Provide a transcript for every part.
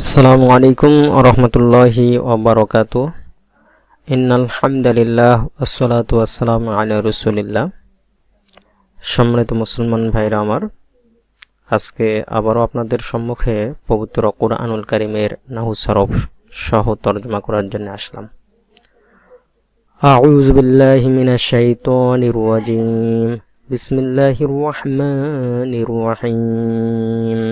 আসসালামু আলাইকুম ওরহমতুল্লাহি ওবারকাতু। ইন্নাল হামদুলিল্লাহ ওয়াসসালাতু ওয়াসসালামু আলা রাসূলিল্লাহ। সম্মানিত মুসলমান ভাইরা আমার, আজকে আবারও আপনাদের সম্মুখে পবিত্র কুরআনুল কারীমের নাহু সরফ সহ তরজমা করার জন্য আসলাম। আউযু বিল্লাহি মিনাশ শাইতানির রাজীম। বিসমিল্লাহির রহমানির রহিম।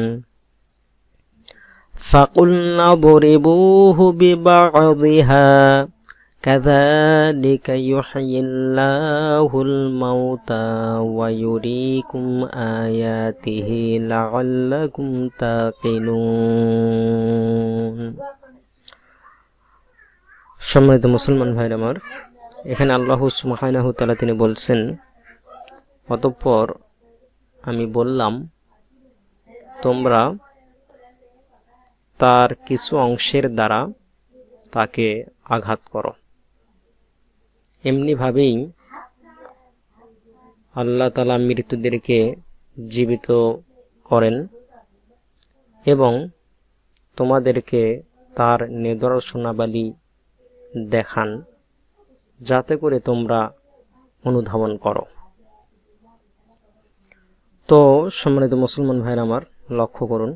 فَقُلْنَا اضْرِبُوهُ بِبَعْضِهَا كَذَلِكَ يُحْيِي اللَّهُ الْمَوْتَى وَيُرِيكُمْ آيَاتِهِ لَعَلَّكُمْ تَعْقِلُونَ। সম্মানিত মুসলমান ভাইরা আমার, এখানে আল্লাহ সুবহানাহু ওয়া তাআলা তিনি বলছেন, অতঃপর আমি বললাম তোমরা তার কিছু অংশের দ্বারা তাকে আঘাত করো। এমনিভাবেই আল্লাহ তাআলা মৃতদেরকে জীবিত করেন এবং তোমাদেরকে তার নিদর্শনাবলী দেখান, যাতে করে তোমরা অনুধাবন করো। তো সম্মানিত মুসলমান ভাইরা আমার, লক্ষ্য করুন,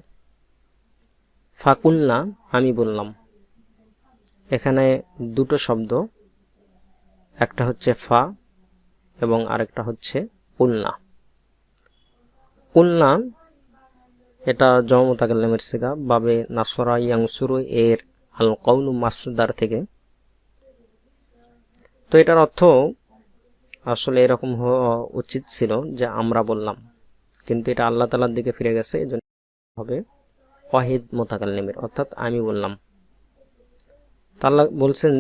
ফাকুলনা আমি বললাম, এখানে দুটো শব্দ, একটা হচ্ছে ফা এবং আরেকটা হচ্ছে কুলনা। কুলনা এটা জম মুতাকাল্লিমের সিগা, বাবে নাসরা ইয়ানসুরু এর আল কওলু মাসদার থেকে। তো এটার অর্থ আসলে এরকম হওয়া উচিত ছিল যে আমরা বললাম, কিন্তু এটা আল্লাহ তাআলার দিকে ফিরে গেছে, এজন্য হবে ওয়াহিদ মুতাকাল্লিমের, অর্থাৎ আমি বললাম। আল্লাহ বলছেন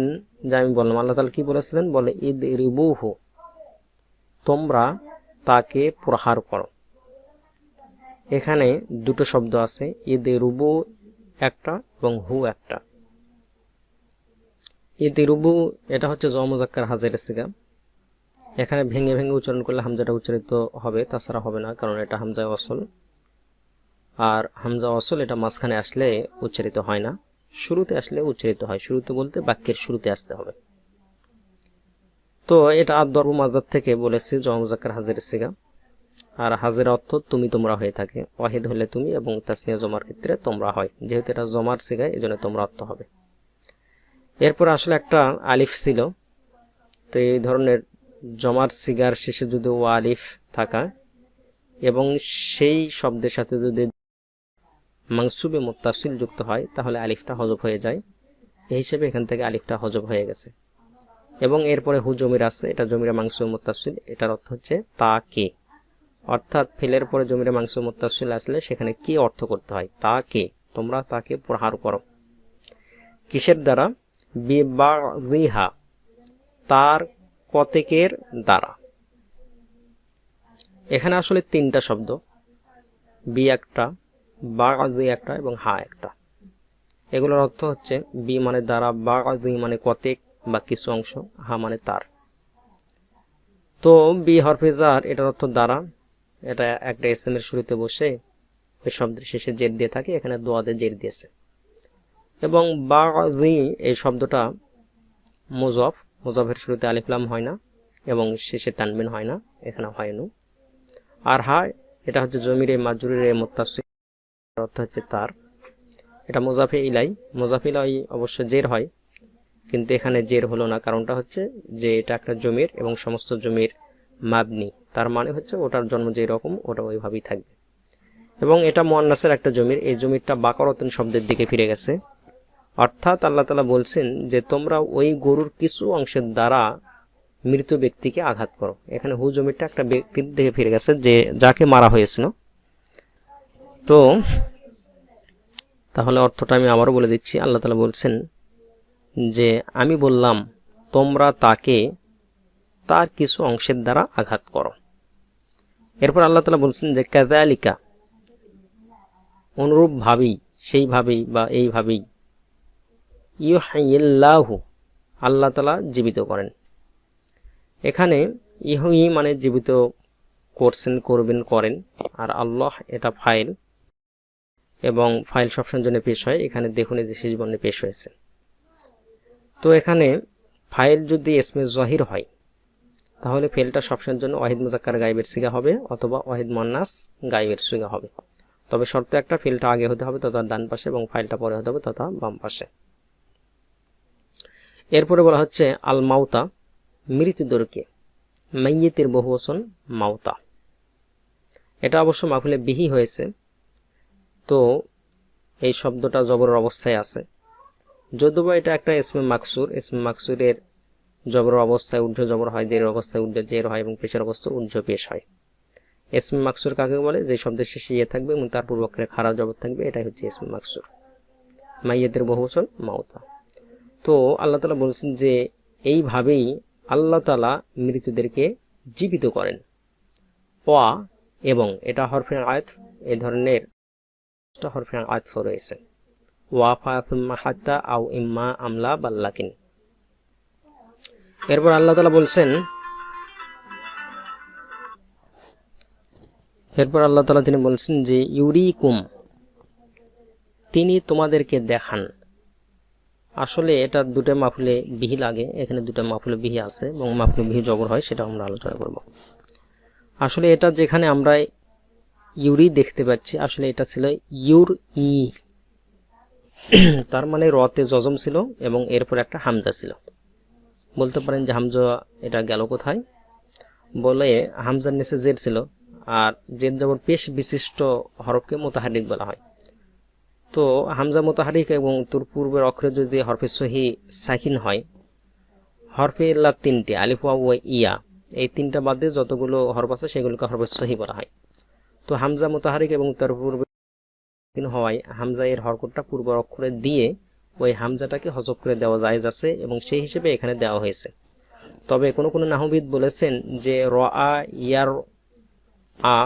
যে আমি বললাম। আল্লাহ তাআলা কি বলেছিলেন? বলে ইদরিবুহু, তোমরা তাকে প্রহার করো। এখানে দুটো শব্দ আছে, ইদরিবু একটা এবং হু একটা। ইদরিবু এটা হচ্ছে জ মুজাক্কার হাজির সিগা। এখানে ভেঙে ভেঙে উচ্চারণ করলে হামজাটা উচ্চারিত হবে, তাছাড়া হবে না, কারণ এটা হামজা ওয়াসল। আর হামজা ওয়াসল এটা মাঝখানে আসলে উচ্চারিত হয় না, শুরুতে আসলে উচ্চারিত হয়। শুরুতে বলতে বাক্যের শুরুতে আসতে হবে। তো এটা আদ-দরব মাজাদ থেকে বলেছে জ মুজাক্কার হাজির সিগা। আর হাজির অর্থ তুমি তোমরা হয়ে থাকে, ওয়াহিদ হলে তুমি এবং তাসনিয়া জমার ক্ষেত্রে তোমরা হয়। যেহেতু এটা জমার সিগা, এজন্য তোমরা অর্থ হবে। এরপর আসলে একটা আলিফ ছিল। তো এই ধরনের জমার সিগার শেষে যদি ও আলিফ থাকা এবং সেই শব্দের সাথে যদি মানসুবে মুত্তাসিল যুক্ত হয়, তাহলে আলিফটা হজব হয়ে যায়। এই হিসেবে এখান থেকে আলিফটা হজব হয়ে গেছে। এবং এরপরে হু জমির আছে, এটা জমিরে মানসুবে মুত্তাসিল, এটার অর্থ হচ্ছে তাকে। অর্থাৎ ফেলের পরে জমিরে মানসুবে মুত্তাসিল আসলে সেখানে কি অর্থ করতে হয়? তাকে, তোমরা তাকে প্রহার করো। কিসের দ্বারা? বিবাযিহা, তার কতেকের দ্বারা। এখানে আসলে তিনটা শব্দ, বি একটা, বাযি একটা এবং হা একটা। এগুলোর অর্থ হচ্ছে বি মানে দ্বারা, বাযি মানে কতেক বা কিছু অংশ, হা মানে তার। তো বি হরফে জার, এটার অর্থ দ্বারা। এটা একটা এসএম এর শুরুতে বসে ওই শব্দের শেষে জের দিয়ে থাকে, এখানে দোয়াদে জের দিয়েছে। এবং বাযি এই শব্দটা মুযফ, মুযফের শুরুতে আলিফ লাম হয় না এবং শেষে তানবিন হয় না, এখানে হয়নি। আর হা এটা হচ্ছে জমিরে মাজরুরে মুত্তাসিল, অর্থ হচ্ছে তার। এটা মুজাফে ইলাই, মুজাফে ইলাই অবশ্য জের হয়, কিন্তু এখানে জের হলো না। কারণটা হচ্ছে যে এটা একটা জমির এবং সমস্ত জমির মাবনি, তার মানে হচ্ছে ওটার জন্ম যেই রকম ওটা ওইভাবেই থাকবে। এবং এটা মুয়ান্নাসের একটা জমির, এই জমিরটা বাকরতুন শব্দের দিকে ফিরে গেছে। অর্থাৎ আল্লাহ তাআলা বলছেন যে তোমরা ওই গরুর কিছু অংশের দ্বারা মৃত ব্যক্তিকে আঘাত করো। এখানে হু জমিরটা একটা ব্যক্তির দিকে ফিরে গেছে, যে যাকে মারা হয়েছিল। তো তাহলে অর্থটা আমি আবারও বলে দিচ্ছি। আল্লাহ তাআলা বলছেন যে আমি বললাম তোমরা তাকে তার কিছু অংশের দ্বারা আঘাত করো। এরপর আল্লাহ তাআলা বলছেন যে কাযালিকা, অনুরূপভাবেই, সেইভাবেই বা এইভাবেই, ইউহয়িল্লাহু, আল্লাহ তাআলা জীবিত করেন। এখানে ইহুই মানে জীবিত করছেন, করবেন, করেন, আর আল্লাহ এটা ফাইল। এবং ফাইল সবসময়ের জন্য পেশ হয়, এখানে দেখুন এই যে শেষ বর্ণে পেশ হয়েছে। তো এখানে ফাইল যদি ইসমে জহির হয় তাহলে ফেলটা সবসময়ের জন্য ওয়াহিদ মুজাক্কার গায়েবের সিগা হবে অথবা ওয়াহিদ মুয়ান্নাস গায়েবের সিগা হবে। তবে শর্ত একটা, ফেলটা আগে হতে হবে তথা ডান পাশে এবং ফাইলটা পরে হতে হবে তথা বাম পাশে। এরপরে বলা হচ্ছে আল মাউতা, মৃতদেরকে, মাইয়িতের বহুবচন মাউতা। এটা অবশ্য মাফুলে বিহি হয়েছে, তো এই শব্দটা জবরের অবস্থায় আছে। যদিও এটা একটা ইসমে মাকসুর, ইসমে মাকসুরের জবর অবস্থায় ঊর্ধ্ব জবর হয়, জের অবস্থায় ঊর্ধ্ব জের হয় এবং পেশের অবস্থায় ঊর্ধ্ব পেশ হয়। ইসমে মাকসুর কাকে বলে? যে শব্দের শেষে ইয়ে থাকবে এবং তার পূর্বক্ষরে খাড়া জবর থাকবে, এটাই হচ্ছে ইসমে মাকসুর। মাইয়াতের বহুবচন মাউতা। তো আল্লাহ তাআলা বলছেন যে এইভাবেই আল্লাহ তাআলা মৃতদেরকে জীবিত করেন। ওয়া এবং এটা হরফে আয়াত, এই ধরনের হরফে আয়াত রয়েছে। ওয়া ফা সুম্মা হাত্তা আও ইম্মা আমলা বাল্লাকিন। এরপর আল্লাহ তাআলা বলছেন, তিনি বলছেন যে ইউরিকুম, তিনি তোমাদেরকে দেখান। আসলে এটা দুটো মাফুলে বিহি লাগে, এখানে দুটো মাফুলে বিহি আছে এবং মাফুলে বিহি জবর হয়, সেটা আমরা আলোচনা করব। আসলে এটা যেখানে আমরা ইউরি দেখতে পাচ্ছি, আসলে এটা ছিল ইউর ই, তার মানে রতে জজম ছিল এবং এরপর একটা হামজা ছিল। বলতে পারেন যে হামজা এটা গেল কোথায়, বলে হামজার নিচে জের ছিল, আর জের জবর পেশ বিশিষ্ট হরফকে মুতাহারিক বলা হয়। তো হামজা মুতাহারিক এবং তোর পূর্বের অক্ষরে যদি হরফে সহি সাকিন হয়, হরফে ইল্লা তিনটি আলিফ ওয়া ও ইয়া, এই তিনটা বাদে যতগুলো হরফ আছে সেগুলোকে হরফে সহি বলা হয়। তো হামজা মুতাহারিক এবং তার পূর্বে হওয়ায় হামজা এর হরকতটা পূর্ব অক্ষরে দিয়ে ওই হামজাটাকে হজব করে দেওয়া জায়েজ আছে এবং সেই হিসেবে এখানে দেওয়া হয়েছে। তবে কোনো কোনো নাহবিদ বলেছেন যে র আ ইয়ার আ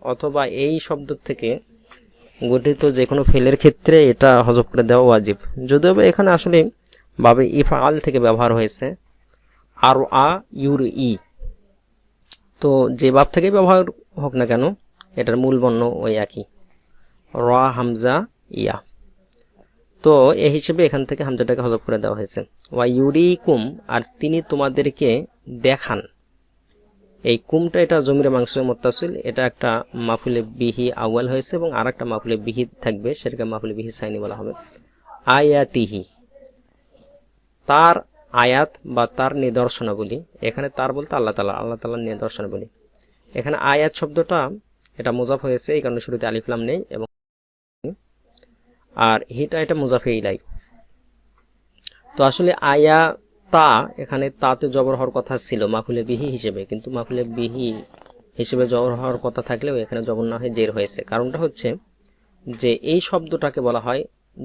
অথবা এই শব্দ থেকে গঠিত যে কোনো ফেলের ক্ষেত্রে এটা হজব করে দেওয়া ওয়াজিব, যদিও এখানে আসলে বাবে ইফআল থেকে ব্যবহার হয়েছে আর আ ইউর ই। তো যে বাব থেকে ব্যবহার হোক না কেন এটার মূল বর্ণ ওই একই, র হামজা ইয়া। তো এই হিসেবে এখান থেকে হামজাটাকে হজব করে দেওয়া হয়েছে। ওয়া ইউরিকুম, আর তিনি তোমাদেরকে দেখান। এই কুমটা এটা জমিরে মাংস মুত্তাসিল, এটা একটা মাফুলে বিহি আউয়াল হয়েছে এবং আর একটা মাফুলে বিহি থাকবে, সেটাকে মাফুলে বিহি সাইনি বলা হবে। আয়াতিহি, তার আয়াত বা তার নিদর্শনাবলী, এখানে তার বলতে আল্লাহ তাআলার নিদর্শনাবলী। এখানে আয়াত শব্দটা এটা মুজাফ হয়েছে, এই কারণে শুরুতে আলিফ লাম নেই, এবং আর হিটা এটা মুজাফে ইলাই। তো আসলে আয়া তা, এখানে তাতে জবর হওয়ার কথা ছিল মাফুলে বিহি হিসেবে, কিন্তু মাফুলে বিহি হিসেবে জবর হওয়ার কথা থাকলেও এখানে জবর না হয়ে জের হয়েছে। কারণটা হচ্ছে যে এই শব্দটাকে বলা হয়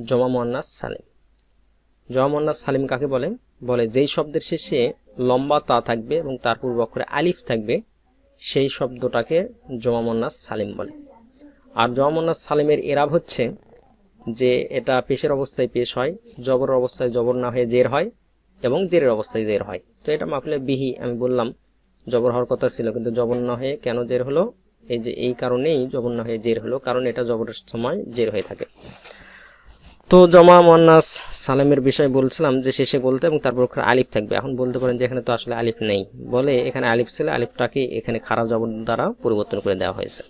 জমা মুয়ান্নাস সালিম। জমা মুয়ান্নাস সালিম কাকে বলে? বলে যেই শব্দের শেষে লম্বা তা থাকবে এবং তার পূর্ব অক্ষরে আলিফ থাকবে, সেই শব্দটাকে জমা মুয়ান্নাস সালিম বলে। আর জমা মুয়ান্নাস সালিমের এরাব হচ্ছে যে এটা পেশের অবস্থায় পেশ হয়, জবরের অবস্থায় জবর না হয়ে জের হয় এবং জেরের অবস্থায় জের হয়। তো এটা মাফুলে বিহি, আমি বললাম জবর হওয়ার কথা ছিল কিন্তু জবর না হয়ে কেন জের হলো? এই যে এই কারণেই জবর না হয়ে জের হলো, কারণ এটা জবরের সময় জের হয়ে থাকে। তো জমা মুয়ান্নাস সালিমের বিষয় বলছিলাম যে শেষে বলতে এবং তারপর আলিফ থাকবে। এখন বলতে পারেন যে এখানে তো আসলে আলিফ নেই, বলে এখানে আলিফ ছিল, আলিফটাকে এখানে খারাপ জবর দ্বারা পরিবর্তন করে দেওয়া হয়েছে।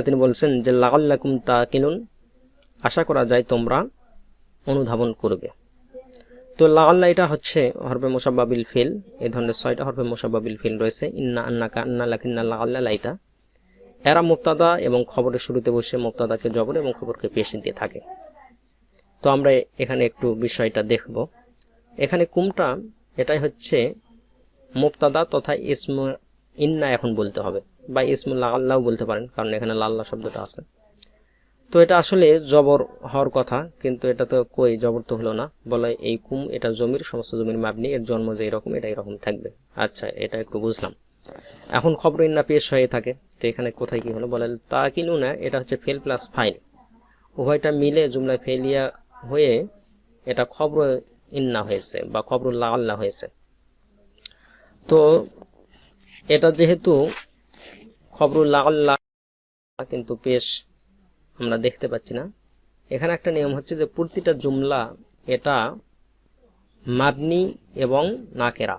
তিনি বলছেন যে লাআল্লাকুম তাকিলুন, আশা করা যায় তোমরা অনুধাবন করবে। তো লাআল্লা এটা হচ্ছে হরফে মুসাব্বা বিল ফিল, এই ধরনের 6টা হরফে মুসাব্বা বিল ফিল রয়েছে। ইন্না, আন্নাকা, আন্না, লাকিন্না, লাআল্লা, লাইতা। এরা মুবতাদা এবং খবরের শুরুতে বসে মুবতাদাকে জবর এবং খবরকে পেশ দিয়ে থাকে। তো আমরা এখানে একটু বিষয়টা দেখব। এখানে কুমটা এটাই হচ্ছে মুবতাদা তথা ইসমু ইন্না এখন বলতে হবে, বা ইসমুল লাআল্লাও বলতে পারেন, কারণ এখানে লাল্লা শব্দটা আছে। তো এটা আসলে জবর হওয়ার কথা, কিন্তু এটা তো কই জবর তো হলো না, বলে এই কুম এটা জমির, সমস্ত জমির মাবনি, এর জন্ম যে এরকম এটা এরকম থাকবে। আচ্ছা, এটা একটু বুঝলাম। এখন খবর ইন্না পেশ হয়ে থাকে, তো এখানে কোথায় কি হলো? বলে তাকিলুনা, এটা হচ্ছে ফেল প্লাস ফাইল, উভয়টা মিলে জুমলায় ফেলিয়া হয়ে এটা খবর ইন্না হয়েছে বা খবরুল লাআল্লা হয়েছে। তো এটা যেহেতু খবরুল লাআল্লা কিন্তু পেশ আমরা দেখতে পাচ্ছি না। এখানে একটা নিয়ম হচ্ছে যে প্রতিটা জুমলা এটা মাবনি এবং নাকেরা।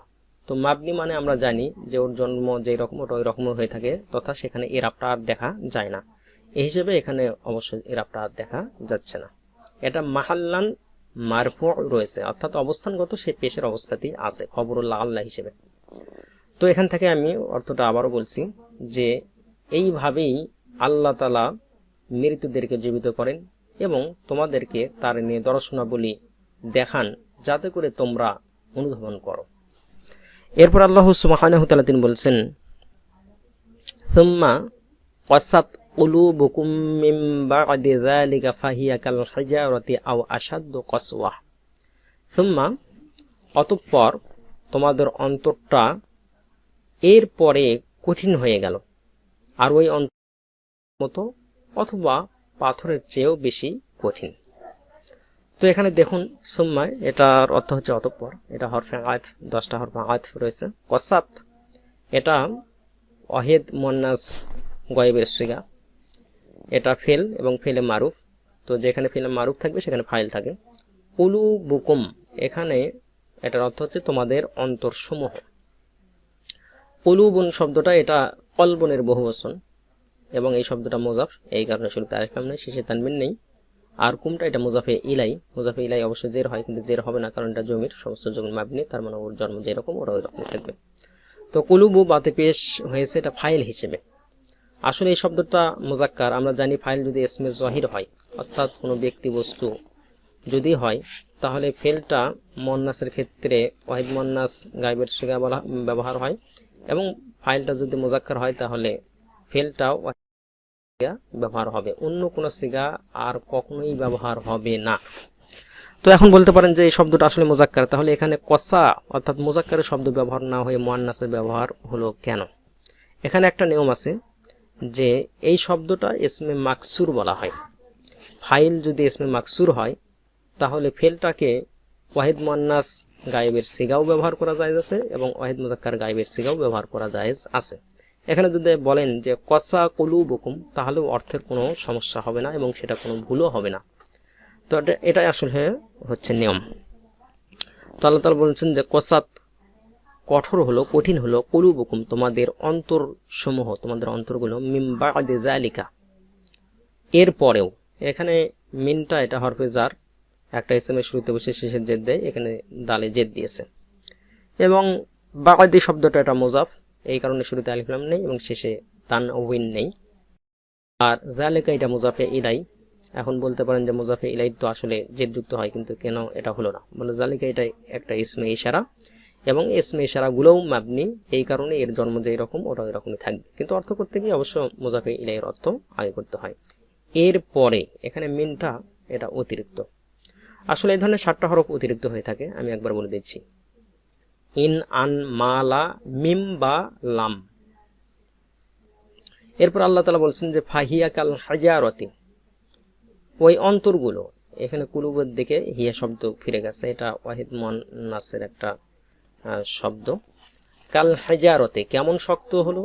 তো মাবনি মানে আমরা জানি যে ওর জন্ম যেই রকম ওটা ওই রকম হয়ে থাকে, তথা সেখানে ইরাবটা আর দেখা যায় না। এই হিসেবে এখানে অবশ্যই ইরাবটা আর দেখা যাচ্ছে না। এটা মাহাল্লান মারফু রয়েছে, অর্থাৎ অবস্থানগত সে পেশের অবস্থাতেই আছে খবরুল্লাহ আল্লাহ হিসেবে। তো এখান থেকে আমি অর্থটা আবারও বলছি যে এইভাবেই আল্লাহ তাআলা মৃতদেরকে জীবিত করেন এবং তোমাদেরকে তার নিদর্শনাবলী দেখান, যাতে করে তোমরা অনুধাবন করো। এরপর আল্লাহ সুবহানাহু ওয়া তাআলা তিনি বলছেন, সুম্মা ক্বাসাত কুলুবুকুম মিন বা'দি যালিকা ফাহিয়া কাল হিজারাতি আও আশাদ্দু কসওয়া। সুম্মা অতঃপর তোমাদের অন্তরটা এর পরে কঠিন হয়ে গেল, আর ওই অন্তর মতো অথবা পাথরের চেয়েও বেশি কঠিন। তো এখানে দেখুন সুম্মা এটার অর্থ হচ্ছে অতঃপর, এটা হরফে আতফ, 10টা হরফে আতফ রয়েছে। কসাত এটা ওয়াহিদ মুন্নাস গয়েবের সিগা, এটা ফেল এবং ফেলে মারুফ। তো যেখানে ফেলে মারুফ থাকবে সেখানে ফাইল থাকে। কুলুবুকুম এখানে এটার অর্থ হচ্ছে তোমাদের অন্তরসমূহ। কুলুবুন শব্দটা এটা কলবনের বহুবচন এবং এই শব্দটা মুজাফ, এই কারণে শুরুতে আলিফ লাম নেই, শেষে তানবিন নেই। আর কুমটা এটা মুজাফে ইলাই, মুজাফে ইলাই অবশ্যই জের হয়, কিন্তু জের হবে না কারণ এটা জমির সমস্ত জমির মাবনি, তার মানে ওর জন্ম যেরকম ওরা ওই রকম থাকবে। তো কুলুবু বাতে পেশ হয়েছে এটা ফাইল হিসেবে। আসলে এই শব্দটা মুজাক্কার, আমরা জানি ফাইল যদি ইসমে জহির হয় অর্থাৎ কোনো ব্যক্তি বস্তু যদি হয়, তাহলে ফেলটা মুন্নাসের ক্ষেত্রে ওয়াহিদ মুন্নাস গায়বের সিগা ব্যবহার হয়, এবং ফাইলটা যদি মুজাক্কার হয় তাহলে ফেলটাও ব্যবহার হবে, অন্য কোনো সিগা আর কখনোই ব্যবহার হবে না। তো এখন বলতে পারেন যে এই শব্দটা আসলে মুজাক্কার, তাহলে এখানে কসা অর্থাৎ মুজাক্কারের শব্দ ব্যবহার না হয়ে মুয়ান্নাসের ব্যবহার হলো কেন? এখানে একটা নিয়ম আছে যে এই শব্দটা ইসমে মাকসুর বলা হয়। ফাইল যদি ইসমে মাকসুর হয় তাহলে ফেলটাকে ওয়াহিদ মুয়ান্নাস গায়েবের সিগাও ব্যবহার করা জায়েজ আছে এবং ওয়াহিদ মুজাক্কার গায়েবের সিগাও ব্যবহার করা জায়েজ আছে। এখানে যদি বলেন যে কসা কুলুবুকুম, তাহলেও অর্থের কোনো সমস্যা হবে না এবং সেটা কোনো ভুলও হবে না। তো এটাই আসলে হচ্ছে নিয়ম। তো আল্লাহ তাআলা বলছেন যে কসাত কঠোর হলো, কঠিন হলো, কুলুবুকুম তোমাদের অন্তর সমূহ, তোমাদের অন্তরগুলো, মিন বা'দি যালিকা এর পরেও। এখানে মিনটা এটা হরফে জার, একটা ইসমের শুরুতে বসে শেষে জেদ দেয়, এখানে দালে জেদ দিয়েছে। এবং বা'দি শব্দটা এটা মুজাফ, এই কারণে শুরুতে আলিফ লাম নেই এবং শেষে তানউইন নেই। আর যালিকা এটা মুজাফে ইলাই। এখন বলতে পারেন যে মুজাফে ইলাই তো আসলে জেদ যুক্ত হয়, কিন্তু কেন এটা হলো না? বলে যালিকা এটা একটা ইসমে ইশারা এবং ইসমে ইশারা গুলোও মাবনি, এই কারণে এর জন্ম যেই রকম ওটা ওই রকমই থাকবে, কিন্তু অর্থ করতে গিয়ে অবশ্য মুজাফে ইলাইয়ের অর্থ আগে করতে হয়। এর পরে এখানে মিনটা এটা অতিরিক্ত। আসলে এই ধরনের 7টা হরফ অতিরিক্ত হয়ে থাকে, আমি একবার বলে দিচ্ছি। ইন, আন, মালা, মিম বা লাম। এরপর আল্লাহ তাআলা বলছেন যে ফাহিয়া কাল হিজারতি, ওই অন্তরগুলো। এখানে কুলুবের দিকে হিয়া শব্দ ফিরে গেছে, এটা ওয়াহিদ মুন্নাসের একটা শব্দ। কাল হিজারতি কেমন শক্ত হলো?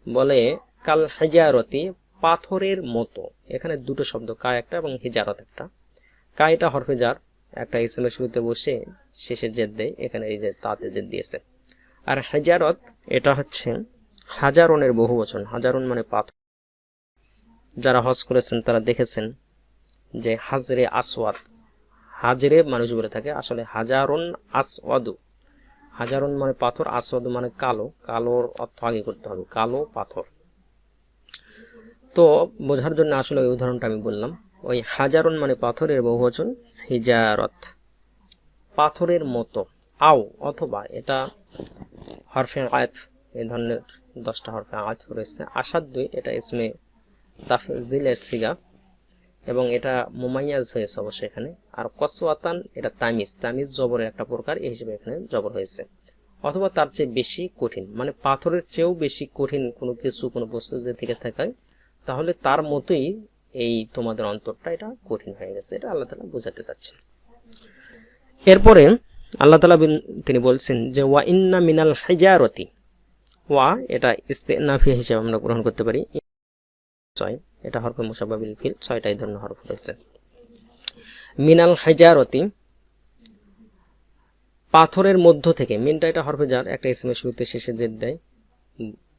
বলে কাল হিজারতি পাথরের মতো। এখানে দুটো শব্দ, কা একটা এবং হিজারত একটা। কা এটা হরফে জার, একটা ইসমের শুরুতে বসে শেষে জেদ দেয়, এখানে এই যে তাতে জেদ দিয়েছে। আর হিজারত এটা হচ্ছে হাজারনের বহুবচন। হাজারন মানে পাথর। যারা হজ করেছেন তারা দেখেছেন যে হাজরে আসওয়াদ, হাজরে মানুষ বলে থাকে, আসলে হাজারন আসওয়াদু। হাজারন মানে পাথর, আসওয়াদ মানে কালো। কালোর অর্থ আগে করতে হবে, কালো পাথর। তো বোঝার জন্য আসলে ওই উদাহরণটা আমি বললাম। ওই হাজারন মানে পাথরের বহুবচন, হিজারত পাথরের মতো। আও অথবা, এটা হরফে আতফ, এই ধরনের 10টা হরফে আতফ রয়েছে। আসাদ্দুই এটা ইসমে তাফজিলের সিগা এবং এটা মুমাইয়াজ হয়েছে অবশ্যই এখানে। আর কসওয়াতান এটা তামিজ, তামিজ জবরের একটা প্রকার, এই হিসেবে এখানে জবর হয়েছে। অথবা তার চেয়ে বেশি কঠিন, মানে পাথরের চেয়েও বেশি কঠিন কোনো কিছু, কোনো বস্তু যদি থেকে থাকে তাহলে তার মতোই এই তোমাদের অন্তরটা এটা কঠিন হয়ে গেছে। এটা আল্লাহ তাআলা বোঝাতে চাচ্ছেন। এরপরে আল্লাহ তাআলা তিনি বলছেন যে ওয়া ইন্না মিনাল হিজারতি, ওয়া এটা ইস্তিনাফি হিসেবে আমরা গ্রহণ করতে পারি। 6, এটা হরফে মুশাব্বাহ বিল ফিল, 6টাই ধন্য হরফ রয়েছে। মিনাল হিজারতি, পাথরের মধ্য থেকে, মিনটা এটা হরফে জার, একটা ইসমের শুরুতে শেষে জেদ দেয়,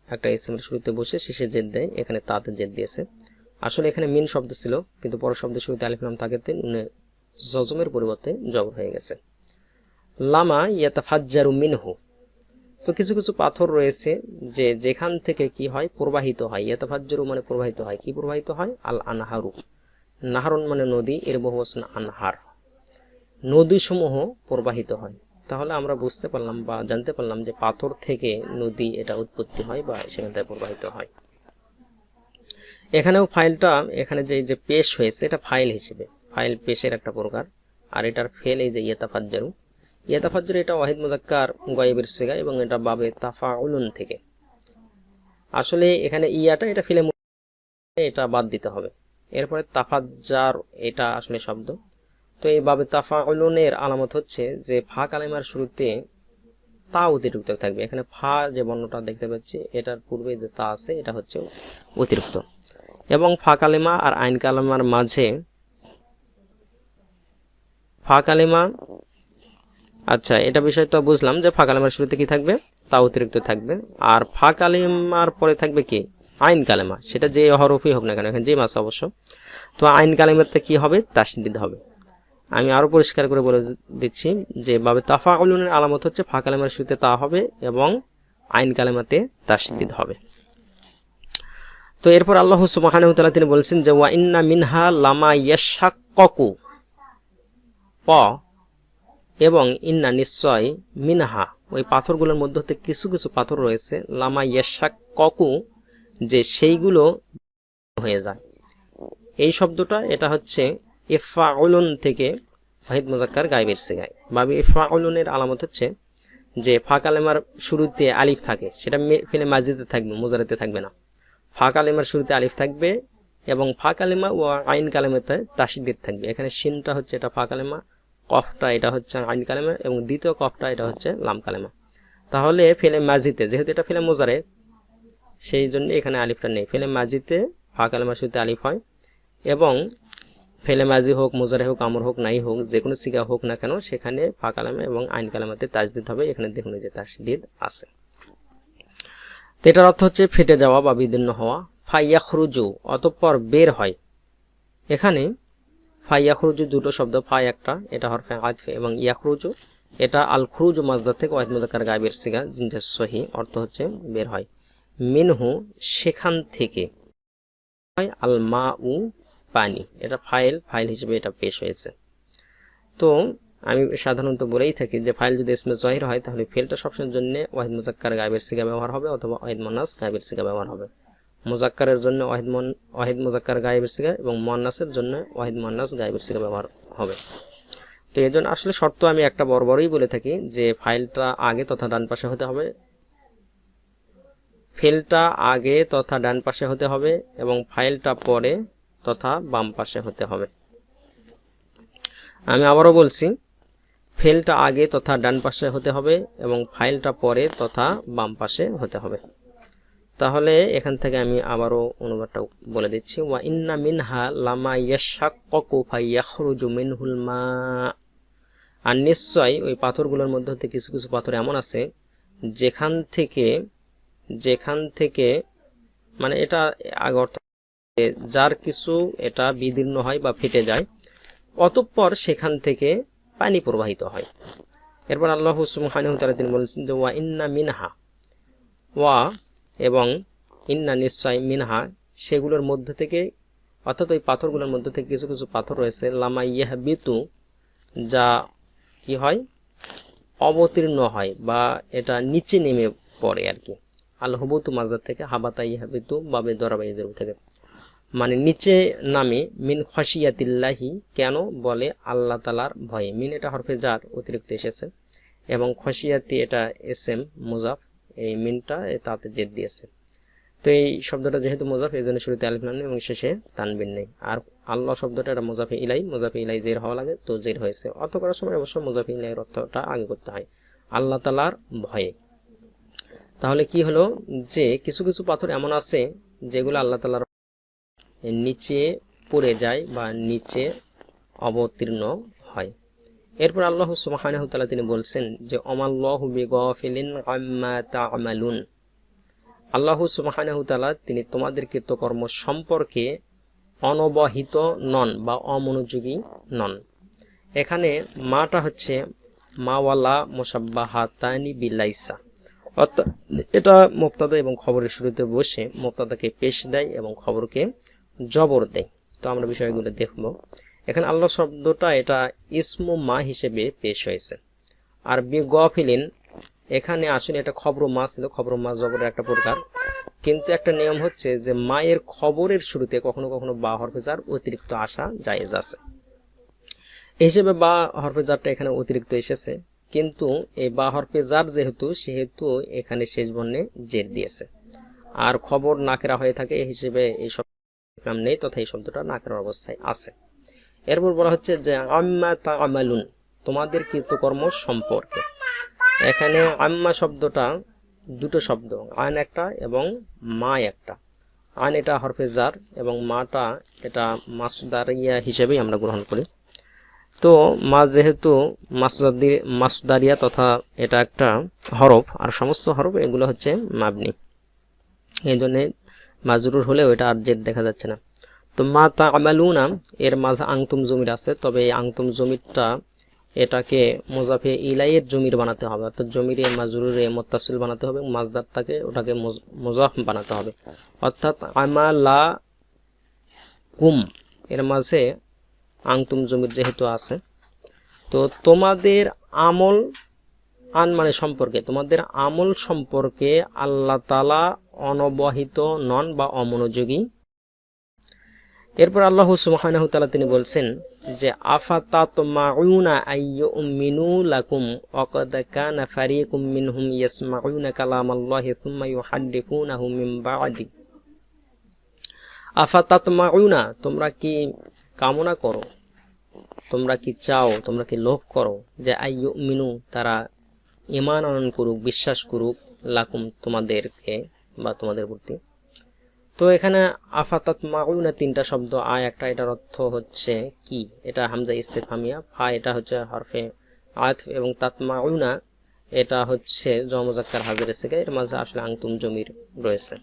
একটা ইসমের শুরুতে বসে শেষে জেদ দেয়, এখানে তাতে জেদ দিয়েছে। আসলে এখানে মিন শব্দ ছিল, কিন্তু পরের শব্দের শুরুতে আলিফ লাম তাকেতে নুনে জজমের পরিবর্তে জবর হয়ে গেছে। লামা ইয়াতাফাজ্জারু মিনহু, তো কিছু কিছু পাথর রয়েছে যে যেখান থেকে কি হয়, প্রবাহিত হয়। ইয়াতাফাজ্জারু মানে প্রবাহিত হয়, কি প্রবাহিত হয়? আল আনহারু, নাহারুন মানে নদী, এর বহুবচন আনহার, নদীসমূহ প্রবাহিত হয়। তাহলে আমরা বুঝতে পারলাম বা জানতে পারলাম যে পাথর থেকে নদী এটা উৎপত্তি হয় বা সেখান থেকে প্রবাহিত হয়। এখানেও ফাইলটা, এখানে যে পেশ হয়েছে এটা ফাইল হিসেবে, ফাইল পেশের একটা প্রকার, আর এটার ফেল এই যে ইয়াতাফাজ্জারু। ইয়াতাফাজ্জারু এটা ওয়াহিদ মুযাক্কার গায়েবের সিগা এবং এটা বাবে তাফাউলুন থেকে। আসলে এখানে ইয়াটা এটা ফেলে এটা বাদ দিতে হবে। এরপরে তাফাজ্জার এটা আসলে শব্দ। তো এই বাবে তাফাউলুনের আলামত হচ্ছে যে ফা কালেমার শুরুতে তা অতিরিক্ত থাকবে। এখানে ফা যে বর্ণটা দেখতে পাচ্ছি এটার পূর্বে যে তা আছে এটা হচ্ছে অতিরিক্ত, এবং ফা কালেমা আর আইন কালেমার মাঝে ফা কালেমা, আচ্ছা এটা বিষয় তো বুঝলাম যে ফা কালেমার শুরুতে কি থাকবে, তা অতিরিক্ত থাকবে, আর ফা কালেমার পরে থাকবে কি, আইন কালেমা, সেটা যে হরফই হোক না কেন, এখানে যে মাস অবশ্য। তো আইন কালেমাতে কি হবে, তাসদীদ হবে। আমি আরো পরিষ্কার করে বলে দিচ্ছি যে বাবে তাফাউলুনের আলামত হচ্ছে ফা কালেমার শুরুতে তা হবে এবং আইন কালেমাতে তাসদীদ হবে। তো এরপর আল্লাহ সুবহানাহু ওয়া তাআলা তিনি বলছেন যে ওয়া ইন্না মিনহা লামা ইয়াশাক্কাকু, প এবং ইন্না নিশ্চয়, মিনহা ওই পাথরগুলোর মধ্যে থেকে কিছু কিছু পাথর রয়েছে, লামা ইয়াশাক্কাকু যে সেইগুলো হয়ে যায়। এই শব্দটা এটা হচ্ছে ইফআউলুন থেকে ওয়াহিদ মুযাক্কার গায়েবের সিগায়। বাবে ইফআউলুনের আলামত হচ্ছে যে ফা কালেমার শুরুতে আলিফ থাকে, সেটা ফেলে মাজিদে থাকবে, মুজারাতে থাকবে না। ফা কালেমার শুরুতে আলিফ থাকবে এবং ফা কালেমা ও আইন কালেমাতে তাসদীদ থাকবে। এখানে শিনটা হচ্ছে এটা ফা কালেমা, কফটা এটা হচ্ছে আইন কালেমা এবং দ্বিতীয় কফটা এটা হচ্ছে লাম কালেমা। তাহলে ফেলে মাজিতে, যেহেতু এটা ফেলে মুজারে, সেই জন্য এখানে আলিফটা নেই। ফেলে মাজিতে ফা কালেমার শুরুতে আলিফ হয় এবং ফেলে মাজি হোক, মুজারে হোক, আমর হোক, নাই হোক, যে কোনো সিগা হোক না কেন, সেখানে ফা কালেমা এবং আইন কালেমাতে তাসদীদ হবে। এখানে দেখুন যে তাসদীদ আছে। তো এটার অর্থ হচ্ছে ফেটে যাওয়া বা বিদীর্ণ হওয়া। ফাইয়াখরুজু অতঃপর বের হয়। এখানে ফাইয়াখরুজু দুটো শব্দ, ফা একটা এটা হরফে আতফ এবং ইয়াখরুজু এটা আল খুরুজ মাজদার থেকে ওয়াহিদ মুযাক্কার গায়েবের সিগা, জিনজা সহি, অর্থ হচ্ছে বের হয়। মিনহু সেখান থেকে, হয় আল মাউ পানি, এটা ফাইল হিসেবে এটা পেশ হয়েছে। তো আমি সাধারণত বলেই থাকি যে ফাইল যদি ইসমে জাহির হয় তাহলে ফেলটা সবসময়ের জন্য ওয়াহিদ মুযাক্কার গায়েবের সিগা ব্যবহার হবে অথবা ওয়াহিদ মুয়ান্নাস গায়েবের সিগা ব্যবহার হবে। মুযাক্কারের জন্য ওয়াহিদ মুযাক্কার গায়েবের সিগা এবং মুয়ান্নাসের জন্য ওয়াহিদ মুয়ান্নাস গায়েবের সিগা ব্যবহার হবে। তো এর জন্য আসলে শর্ত আমি একটা বরাবরই বলে থাকি যে ফাইলটা আগে তথা ডান পাশে হতে হবে, ফেলটা আগে তথা ডান পাশে হতে হবে এবং ফাইলটা পরে তথা বাম পাশে হতে হবে। আমি আবারও বলছি, ফেলটা আগে তথা ডান পাশে হতে হবে এবং ফাইলটা পরে তথা বাম পাশে হতে হবে। তাহলে এখান থেকে আমি আবারও অনুবাদটা বলে দিচ্ছি। ওয়া ইন্না মিনহা লামা ইয়াশাক্কাকু ফায়াখরুজু মিনহুল মা, আর নিশ্চয় ওই পাথরগুলোর মধ্যে থেকে কিছু কিছু পাথর এমন আছে যেখান থেকে মানে এটা আগে অর্থ যার কিছু এটা বিদীর্ণ হয় বা ফেটে যায়, অতঃপর সেখান থেকে পানি প্রবাহিত হয়। এরপর আল্লাহ সুবহানাহু ওয়া তাআলা তিনি বলেছেন যে ওয়া ইন্না মিনহা, ওয়া এবং ইন্না নিশ্চয়, মিনহা সেগুলোর মধ্যে থেকে, অর্থাৎ ওই পাথরগুলোর মধ্যে থেকে কিছু কিছু পাথর রয়েছে, লামা ইয়াহবিতু যা কি হয়, অবতীর্ণ হয় বা এটা নিচে নেমে পড়ে আর কি। আল হুবুতু মাজদার থেকে হাবাতা ইয়াহবিতু বাবে দরাবাইদের থেকে, মানে নিচে নামে, মিন খাশিয়াতিল্লাহি কেন বলে আল্লাহ তাআলার ভয়ে। মিন এটা হরফে জার অতিরিক্ত এসেছে এবং খাশিয়াতি এটা এসএম মুজাফ, এই মিনটা তাতে জেদ দিয়েছে। তো এই শব্দটা যেহেতু মুজাফ এই জন্য শুরুতে আলিফ লাম এবং শেষে তানবিন নেই। আর আল্লাহ শব্দটা এটা মুজাফে ইলাই জের হওয়া লাগে, তো জের হয়েছে। অর্থ করার সময় অবশ্য মুজাফে ইলাইয়ের অর্থটা আগে করতে হয়, আল্লাহ তাআলার ভয়ে। তাহলে কি হলো যে কিছু কিছু পাথর এমন আছে যেগুলো আল্লাহ তাআলার নিচে পড়ে যায় বা নিচে অবতীর্ণ হয়। এরপর আল্লাহ সুবহানাহু ওয়া তাআলা তিনি বলছেন যে অমাল্লাহু বিগাফিলিন আম্মা তা'মালুন, আল্লাহ সুবহানাহু ওয়া তাআলা তিনি তোমাদের কৃতকর্ম সম্পর্কে অনবহিত নন বা অমনোযোগী নন। এখানে মাটা হচ্ছে মাওয়ালা মুসাব্বাহাতানি বিলাইসা, অর্থাৎ এটা মুবতাদা এবং খবরের শুরুতে বসে মুবতাদাকে পেশ দেয় এবং খবরকে জবর দেয়। তো আমরা বিষয়গুলো দেখব। এখানে আল্লাহ শব্দটা এটা ইসমু মা হিসেবে পেশ হয়েছে। আর বিগাফিলিন এখানে আসলে এটা খবর মা ছিল, খবর মা জবরের একটা প্রকার, কিন্তু একটা নিয়ম হচ্ছে যে মায়ের খবরের শুরুতে কখনো কখনো বা হরফে জার অতিরিক্ত আসা জায়েজ আছে। এই হিসেবে বা হরফে জারটা এখানে অতিরিক্ত এসেছে, কিন্তু এই বা হরফে জার সেহেতু এখানে শেষ বর্ণে জের দিয়েছে। আর খবর নাকেরা হয়ে থাকে এই হিসেবে এই শব্দ নেই, তথা এই শব্দটা নাকেরার অবস্থায় আছে। এরপর বলা হচ্ছে যে আম্মা তা'মালুন, তোমাদের কৃতকর্ম সম্পর্কে। এখানে আম্মা শব্দটা দুটো শব্দ, আন একটা এবং মা একটা। আন এটা হরফে জার এবং মাটা এটা মাসদারিয়া হিসেবেই আমরা গ্রহণ করি। তো মা যেহেতু মাসদারিয়া তথা এটা একটা হরফ, আর সমস্ত হরফ এগুলো হচ্ছে মাবনি, এই জন্যে মাজরুর হলেও এটা আর জেদ দেখা যাচ্ছে না। তো মা তা'মালুনা এর মাঝে আংতুম জমির আছে, তবে এই আংতুম জমিরটা এটাকে মুজাফে ইলাইয়ের জমির বানাতে হবে, অর্থাৎ জমিরে মাজরুরে মুত্তাসিল বানাতে হবে, মাজদারটাকে ওটাকে মুজাফ বানাতে হবে। অর্থাৎ আমালা কুম এর মাঝে আংতুম জমির যেহেতু আছে, তো তোমাদের আমল, আন মানে সম্পর্কে, তোমাদের আমল সম্পর্কে আল্লাহ তাআলা অনবহিত নন বা অমনোযোগী। এরপর আল্লাহ সুবহানাহু ওয়া তাআলা তিনি বলছেন যে আফাতাতমাউনা আইয়ুমিনু লাকুম ওয়া কাদ কানা ফারিকুম মিনহুম ইয়াসমাউনা কালামাল্লাহি সুম্মা ইউহাদ্দিফুনাহু মিন বা'দি। আফাতাতমাউনা, তোমরা কি কামনা করো, তোমরা কি চাও, তোমরা কি লোভ করো যে আইয়ুমিনু তারা ঈমান আনয়ন করুক, বিশ্বাস করুক, লাকুম তোমাদেরকে বা তোমাদের প্রতি। তো এখানে আফাতাতমাউনা তিনটা শব্দ, আয় একটা, এটার অর্থ হচ্ছে কি, এটা হামজা ইস্তিফহামিয়া, ফা এটা হচ্ছে হরফে আতফ এবং তাতমাউনা এটা হচ্ছে মুজাক্কার হাজিরের সিগা, এর মাঝে আসলে আংতুম জমির রয়েছে।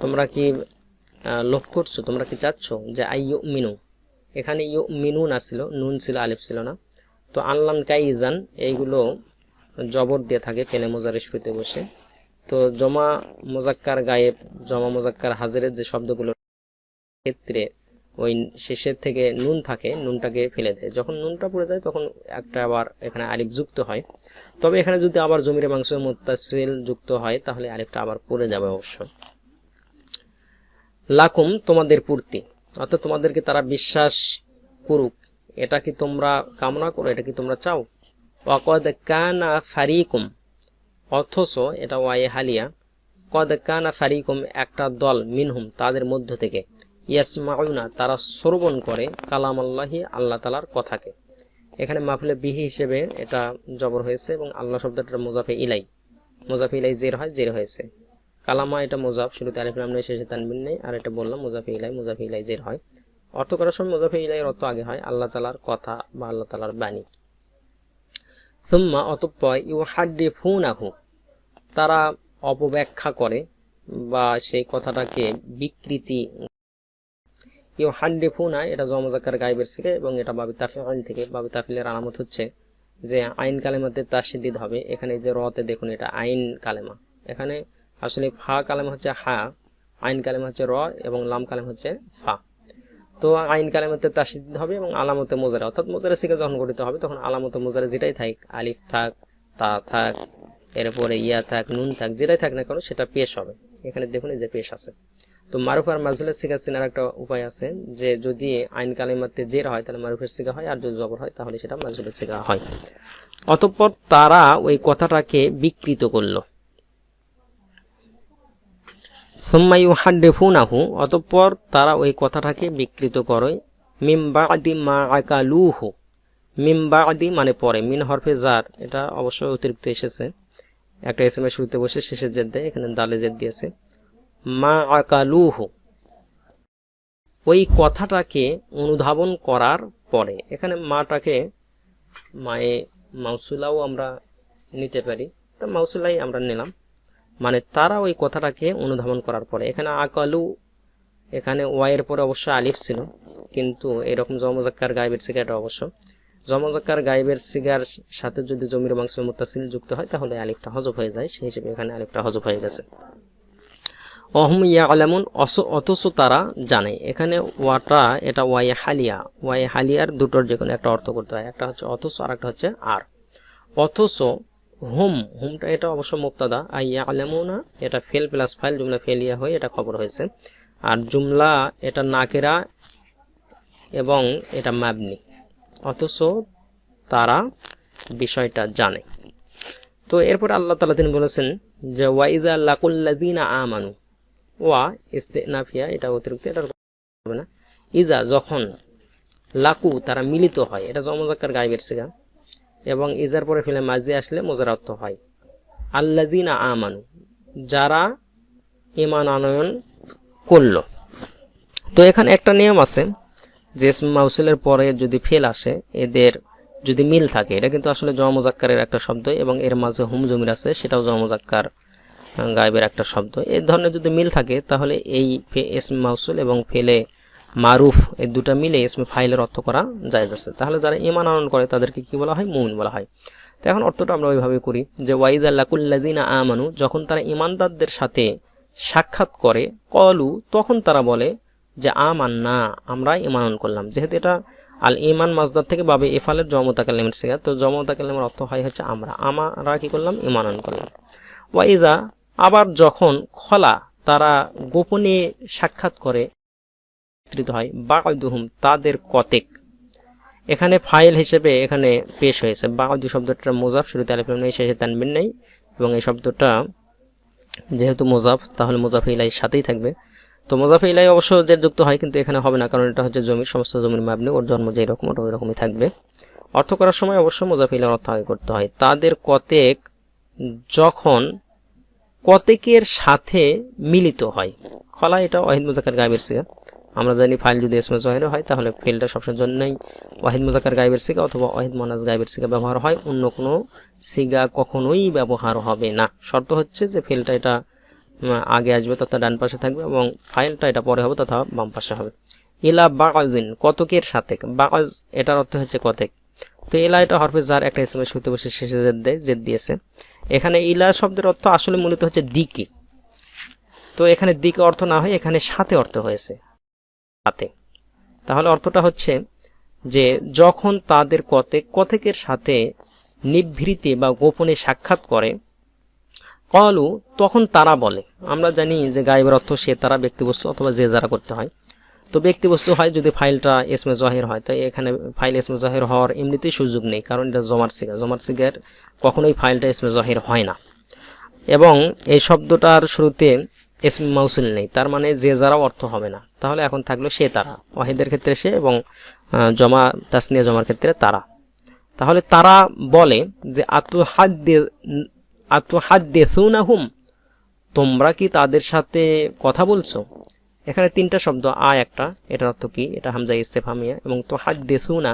তোমরা কি লোভ করছো, তোমরা কি চাচ্ছ যে আইয়ুমিনু, এখানে ইউমিনুন ছিল, নুন ছিল, আলিফ ছিল না। তো আনলাম কাইজান এইগুলো জবর দিয়ে থাকে ফেলে মুজারের শুরুতে বসে। তো জমা মুজাক্কার গায়েব, জমা মুজাক্কার হাজিরের যে শব্দগুলো ক্ষেত্রে ওই শেষের থেকে নুন থাকে, নুনটাকে ফেলে দেয়, যখন নুনটা পড়ে যায় তখন একটা আবার এখানে আলিফ যুক্ত হয়। তবে এখানে যদি আবার জমিরে মাংস মুত্তাসিল যুক্ত হয় তাহলে আলিফটা আবার পড়ে যাবে অবশ্য। লাকুম তোমাদের পূর্তি, অর্থাৎ তোমাদেরকে তারা বিশ্বাস করুক, এটা কি তোমরা কামনা করো, এটা কি তোমরা চাও। ওয়াকাদ কানা ফারিকুম, অথচ এটা ওয়ায়ে হালিয়া, কদ কানা ফারিকুম একটা দল, মিনহুম তাদের মধ্য থেকে, ইয়াসমাউনা তারা শ্রবণ করে, কালাম আল্লাহি আল্লাহ তাআলার কথাকে। এখানে মাফুলে বিহি হিসেবে এটা জবর হয়েছে এবং আল্লাহ শব্দটা মুজাফে ইলাই জের হয়, জের হয়েছে। কালামা এটা মুজাফ, শুরুতে আলিফ লাম নেই, শেষে তানবিন নেই, আর এটা বললাম মুজাফে ইলাই জের হয়। অর্থ করার সময় মুজাফে ইলাইয়ের অর্থ আগে হয় আল্লাহ তাআলার কথা বা আল্লাহ তাআলার বাণী। সুম্মা অতঃপর ইউহাদ্দিফুনাহু তারা অপব্যাখ্যা করে বা সেই কথাটাকে বিকৃতি। ইউহাদ্দিফুনা এটা মুজাক্কার গায়েবের থেকে এবং এটা বাবি তাফঈল থেকে। বাবি তাফঈলের আলামত হচ্ছে যে আইন কালেমাতে তাশদীদ হবে। এখানে যে রতে দেখুন এটা আইন কালেমা, এখানে আসলে ফা কালেমা হচ্ছে হা, আইন কালেমা হচ্ছে র এবং লাম কালেমা হচ্ছে ফা। তো আইন কালেমাতে তাশদীদ হবে এবং আলামতে মুজারা, অর্থাৎ মুজারা সিগা যখন গঠিত হবে তখন আলামতে মুজারা যেটাই থাক, আলিফ থাক, তা থাক, এরপরে ইয়া থাক, নুন থাক, যেটাই থাক না কেন সেটা পেশ হবে। এখানে দেখুন এই যে পেশ আছে। তো মারুফ আর মাজহুলের সিগা চেনার একটা উপায় আছে যে যদি আইন কালেমাতে জের হয় তাহলে মারুফের সিগা হয়, আর যদি জবর হয় তাহলে সেটা মাজহুলের সিগা হয়। অতঃপর তারা ওই কথাটাকে বিকৃত করলো। সুম্মা ইউহাদ্দিফুনাহু অতঃপর তারা ওই কথাটাকে বিকৃত করে, মিন বা'দি মা আকালুহু, মিন বা'দি মানে পরে, মিন হরফে জার এটা অবশ্যই অতিরিক্ত এসেছে, একটা ইসমের শুরুতে বসে শেষে জেদ দেয়, এখানে দালে জেদ দিয়েছে। মা আকালুহু ওই কথাটাকে অনুধাবন করার পরে, এখানে মাটাকে মায়ে মাউসুলাও আমরা নিতে পারি, তা মাউসুলাই আমরা নিলাম, মানে তারা ওই কথাটাকে অনুধাবন করার পরে। এখানে আকালু, এখানে ওয়াইয়ের পরে অবশ্য আলিফ ছিল, কিন্তু এরকম জমজাক্কার গায়েবের সিগা, এটা অবশ্য জমজাক্কার গায়েবের সিগার সাথে যদি জমির মাংস মুত্তাসিল যুক্ত হয় তাহলে আলিফটা হজব হয়ে যায়, সেই হিসেবে এখানে আলিফটা হজব হয়ে গেছে। অহম ইয়ালামুন, অথচ তারা জানে। এখানে ওয়াটা এটা ওয়াই হালিয়া, ওয়াই হালিয়ার দুটোর যে কোনো একটা অর্থ করতে হয়, একটা হচ্ছে অথচ আর একটা হচ্ছে আর। অথচ হুম, হুমটা এটা অবশ্য মুক্তাদা, আর ইয়ালামুনা এটা ফেল প্লাস ফাইল, জুমলা ফেলিয়া হয়ে এটা খবর হয়েছে। আর জুমলা এটা নাকেরা এবং এটা মাবনি, অথচ তারা বিষয়টা জানে। তো এরপর আল্লাহ তাআলা তিনি বলেছেন যে ওয়াইদা লাকুল্লাযিনা আমানু, ওয়া ইস্তিনাফিয়া, এটা অতিরিক্ত, এটা হবে না। ইজা যখন, লাকু তারা মিলিত হয়, এটা জমজাক্কার গায়েবের সিগা, এবং ইজার পরে ফেলে মাঝে আসলে মোজার অর্থ হয় আল্লাযিনা আমানু, যারা ঈমান আনয়ন করল। তো এখানে একটা নিয়ম আছে যে ইসম মাউসুলের পরে যদি ফেল আসে, এদের যদি মিল থাকে, এটা কিন্তু আসলে জমজাক্কারের একটা শব্দ এবং এর মাঝে হুম জমির আছে, সেটাও জমজাক্কার গায়েবের একটা শব্দ। এই ধরনের যদি মিল থাকে তাহলে এই ইসম মাউসুল এবং ফেলে মারুফ এই দুটা মিলে ইসমে ফাইলের অর্থ করা জায়েজ আছে। তাহলে যারা ঈমান আনয়ন করে তাদেরকে কি বলা হয়? মুমিন বলা হয়। তো এখন অর্থটা আমরা ওইভাবে করি যে ওয়াইদা লাকুল্লাযিনা আমানু, যখন তারা ঈমানদারদের সাথে সাক্ষাৎ করে, কলু তখন তারা বলে যে আমান্না, আমরা ঈমান আনয়ন করলাম। যেহেতু এটা আল ঈমান মাজদার থেকে বাবে ইফালের জমা মুতাকাল্লিমের সিগা, তো জমা মুতাকাল্লিমের অর্থ হয় হচ্ছে আমরা কি করলাম? ঈমান আনয়ন করলাম। ওয়াইদা আবার যখন, খলা তারা গোপনে সাক্ষাৎ করে হয়, বা'দুহুম তাদের কতেক, এখানে ফাইল হিসেবে এখানে পেশ হয়েছে। বা'দু শব্দটা মুজাফ, শুরুতে আলিফ লাম নেই, শেষে তানবিন নেই, এবং এই শব্দটা যেহেতু মুজাফ তাহলে মুজাফ ইলাইহির সাথেই থাকবে। তো মুজাফ ইলাইহি অবশ্য যে যুক্ত হয়, কিন্তু এখানে হবে না, কারণ এটা হচ্ছে জমির, সমস্ত জমির মাবনি, ওর জন্ম যেই রকম ওটা ওই রকমই থাকবে। অর্থ করার সময় অবশ্য মুজাফ ইলাইহির অর্থ আগে করতে হয়। তাদের কতেক যখন কতেকের সাথে মিলিত হয়, খলা এটা ওয়াহিদ মুজাক্কার গায়েবের সিগা। আমরা জানি ফাইল যদি ইসমে জহির হয় তাহলে ফেলটা সবসময় জন্যই ওয়াহিদ মুজাক্কার গায়েবের সিগা অথবা ওয়াহিদ মুআন্নাস গায়েবের সিগা ব্যবহার হয়, অন্য কোনো সিগা কখনোই ব্যবহার হবে না। শর্ত হচ্ছে যে ফেলটা এটা আগে আসবে তথা ডান পাশে থাকবে, এবং ফাইলটা এটা পরে হবে তথা বাম পাশে হবে। ইলা বা'জিন কতকের সাথে, বা'জ এটার অর্থ হচ্ছে কতেক। তো ইলা এটা হরফে জার, একটা ইসমের শুরুতে বসে শেষে জেদ দিয়েছে। এখানে ইলা শব্দের অর্থ আসলে মূলত হচ্ছে দিকে, তো এখানে দিকে অর্থ না হয় এখানে সাথে অর্থ হয়েছে, সাথে। তাহলে অর্থটা হচ্ছে যে যখন তাদের কতেকের সাথে নিভৃতে বা গোপনে সাক্ষাৎ করে, কলু তখন তারা বলে। আমরা জানি যে গায়েবের অর্থ সে তারা ব্যক্তিবস্তু অথবা যে যারা করতে হয়। তো ব্যক্তিবস্তু হয় যদি ফাইলটা ইসমে জহির হয়, তাই এখানে ফাইল ইসমে জহির হওয়ার এমনিতেই সুযোগ নেই, কারণ এটা জমার সিগা, জমার সিগার কখনোই ফাইলটা ইসমে জহির হয় না। এবং এই শব্দটার শুরুতে ইসম মাউসুল নেই, তার মানে যে যারাও অর্থ হবে না। তাহলে এখন থাকলো সে তারা, ওয়াহিদের ক্ষেত্রে সে এবং জমা তাসনিয়া জমার ক্ষেত্রে তারা। তাহলে তারা বলে যে আতুহাদ্দিসুনাহুম, তোমরা কি তাদের সাথে কথা বলছো? এখানে তিনটা শব্দ, একটা, এটার অর্থ কি? এটা হামজা ইস্তেফহামিয়া, এবং তুহাদ্দিসুনা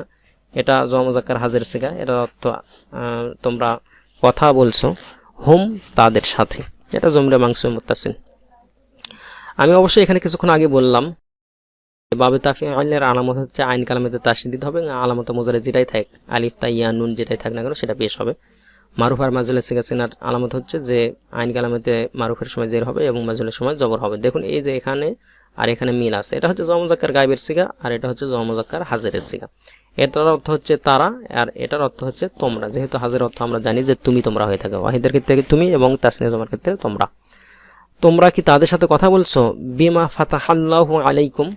এটা জমা মুজাক্কার হাজির সিগা, এটার অর্থ তোমরা কথা বলছো, হুম তাদের সাথে, এটা জমরে মাংস মুত্তাসিল। আমি অবশ্যই এখানে কিছুক্ষণ আগে বললাম বাবে তাফঈলের আলামত হচ্ছে আইন কালামেতে তাসদীদ হবে, আলামত মুজারে যেটাই থাক, আলিফ তা ইয়া নুন যেটাই থাক না কেন সেটা পেশ হবে। মারুফ আর মাজুলের সিগা সিনার আলামত হচ্ছে যে আইন কালামেতে মারুফের সময় জের হবে এবং মাজুলের সময় জবর হবে। দেখুন এই যে এখানে আর এখানে মিল আছে, এটা হচ্ছে জমা মুজাক্কার গায়েবের সিগা আর এটা হচ্ছে জমা মুজাক্কার হাজিরের সিগা। এটার অর্থ হচ্ছে তারা আর এটার অর্থ হচ্ছে তোমরা। যেহেতু হাজির অর্থ আমরা জানি যে তুমি তোমরা হয়ে থাকে, ওয়াহিদের ক্ষেত্রে তুমি এবং তাসনিয়া জমার ক্ষেত্রে তোমরা। তোমরা কি তাদের সাথে কথা বলছো? বিমা ফাতাহাল্লাহু আলাইকুম,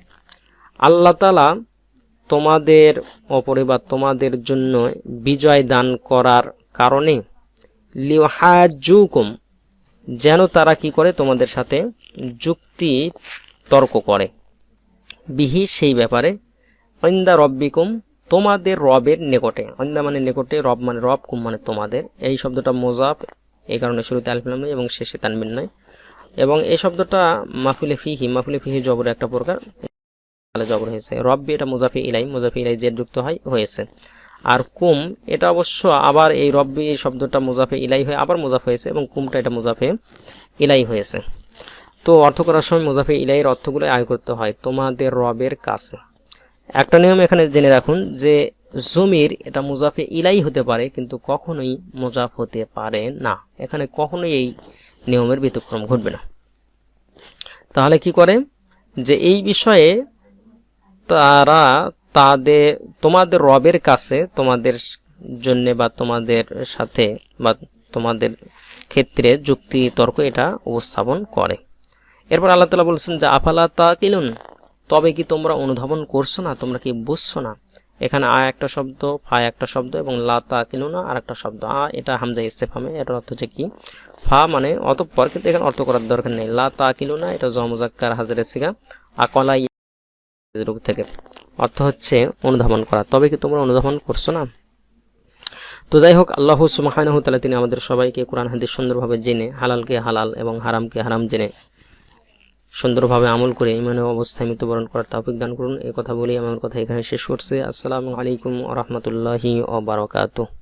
আল্লাহ তাআলা তোমাদের ওপরে বা তোমাদের জন্য বিজয় দান করার কারণে, লিউহাজ্জুকুম যেন তারা কি করে? তোমাদের সাথে যুক্তি তর্ক করে, বিহি সেই ব্যাপারে, ইনদা রব্বিকুম তোমাদের রবের নিকটে। ইনদা মানে নিকটে, রব মানে রব, কুম মানে তোমাদের। এই শব্দটা মুজাফ, এই কারণে শুরুতে আলিফ লাম এবং শেষে তানবিন নাই, এবং এই শব্দটা মাফুলে ফিহি জবরের একটা প্রকার। তাহলে জবর হয়েছে। রব্বি এটা মুজাফে ইলাই জের যুক্ত হয় হয়েছে। আর কুম এটা অবশ্য আবার এই রব্বি শব্দটা মুজাফে ইলাই হয়ে আবার মুজাফ হয়েছে এবং কুমটা এটা মুজাফে ইলাই হয়েছে। তো অর্থ করার সময় মুজাফে ইলাইয়ের অর্থগুলো আয় করতে হয় তোমাদের রবের কাছে। একটা নিয়ম এখানে জেনে রাখুন যে জমির এটা মুজাফে ইলাই হতে পারে কিন্তু কখনোই মুজাফ হতে পারে না। এখানে কখনোই এই নিয়মের ব্যতিক্রম ঘটবে না। তাহলে কি করে যে এই বিষয়ে তারা তোমাদের রবের কাছে তোমাদের জন্য বা তোমাদের সাথে বা তোমাদের ক্ষেত্রে যুক্তি তর্ক এটা উপস্থাপন করে। এরপর আল্লাহ তাআলা বলছেন যে আফালা তাকিলুন, তবে কি তোমরা অনুধাবন করছো না, তোমরা কি বুঝছো না। এখানে আ একটা শব্দ, ফা একটা শব্দ এবং লা তাকিলুনা আর একটা শব্দ। এটা হামজা ইস্তেফহামে, এটার অর্থ হচ্ছে কি ফা মানে অতঃপর, কিন্তু এখানে অর্থ করার দরকার নেই। লা তাকিলুনা এটা জ মুজাক্কার হাজরে সিগা, আকলা রূপ থেকে অর্থ হচ্ছে অনুধাবন করা, তবে কি তোমরা অনুধাবন করছো না। তো যাই হোক, আল্লাহ সুবহানাহু ওয়া তাআলা তিনি আমাদের সবাইকে কোরআন হাদিস সুন্দরভাবে জেনে, হালালকে হালাল এবং হারামকে হারাম জেনে সুন্দরভাবে আমল করে ইমানের অবস্থায় মৃত্যুবরণ করার তৌফিক দান করুন। এই কথা বলেই আমার কথা এখানে শেষ করছি। আসসালামু আলাইকুম ওয়া রাহমাতুল্লাহি ওয়া বারাকাতুহু।